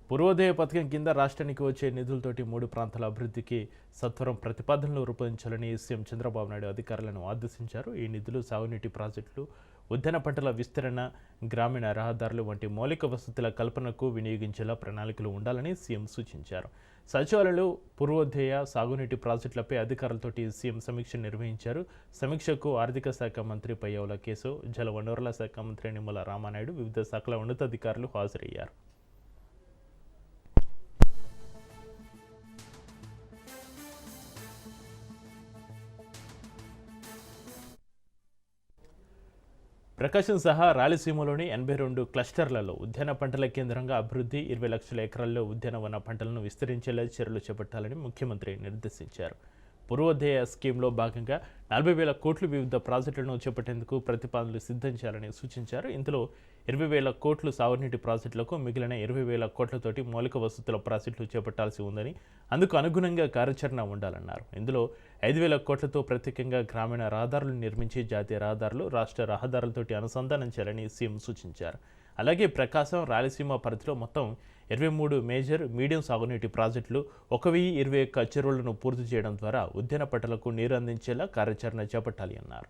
పూర్వోదయ పథకం కింద రాష్ట్రానికి వచ్చే నిధులతోటి 3 ప్రాంతాల అభివృద్ధికి సత్వరం ప్రతిపాదనలు రూపొందించాలని సీఎం చంద్రబాబు నాయుడు అధికారులను ఆదేశించారు. ఈ నిధులు సాగునీటి ప్రాజెక్టులు, ఉద్యాన పంటల విస్తరణ, గ్రామీణ రహదారులు వంటి మౌలిక వసతుల కల్పనకు వినియోగించేలా ప్రణాళికలు ఉండాలని సీఎం సూచించారు. సచివాలయంలో పూర్వోదయ సాగునీటి ప్రాజెక్టులపై అధికారులతోటి సీఎం సమీక్ష నిర్వహించారు. సమీక్షకు ఆర్థిక శాఖ మంత్రి పయ్యావుల కేశవ్, జలవనరుల శాఖ మంత్రి నిమ్మల రామానాయుడు, వివిధ శాఖల ఉన్నతాధికారులు హాజరయ్యారు. ప్రకాశం సహా రాయలసీమలోని 82 క్లస్టర్లలో ఉద్యాన పంటల కేంద్రంగా అభివృద్ధి, 20 లక్షల ఎకరాల్లో ఉద్యానవన పంటలను విస్తరించేలా చర్యలు చేపట్టాలని ముఖ్యమంత్రి నిర్దేశించారు. పూర్వోదయ స్కీమ్లో భాగంగా 40,000 కోట్లు వివిధ ప్రాజెక్టులను చేపట్టేందుకు ప్రతిపాదనలు సిద్ధం చేయాలని సూచించారు. ఇందులో 20,000 కోట్లు సాగునీటి ప్రాజెక్టులకు, మిగిలిన 20,000 కోట్లతోటి మౌలిక వసతుల ప్రాజెక్టులు చేపట్టాల్సి ఉందని, అందుకు అనుగుణంగా కార్యాచరణ ఉండాలన్నారు. ఇందులో 5,000 కోట్లతో ప్రత్యేకంగా గ్రామీణ రహదారులు నిర్మించి జాతీయ రహదారులు, రాష్ట్ర రహదారులతోటి అనుసంధానం చేయాలని సీఎం సూచించారు. అలాగే ప్రకాశం, రాయలసీమ పరిధిలో మొత్తం 23 మేజర్, మీడియం సాగునీటి ప్రాజెక్టులు, 1,021 చెరువులను పూర్తి చేయడం ద్వారా ఉద్యాన పంటలకు నీరు అందించేలా కార్యాచరణ చేపట్టాలి అన్నారు.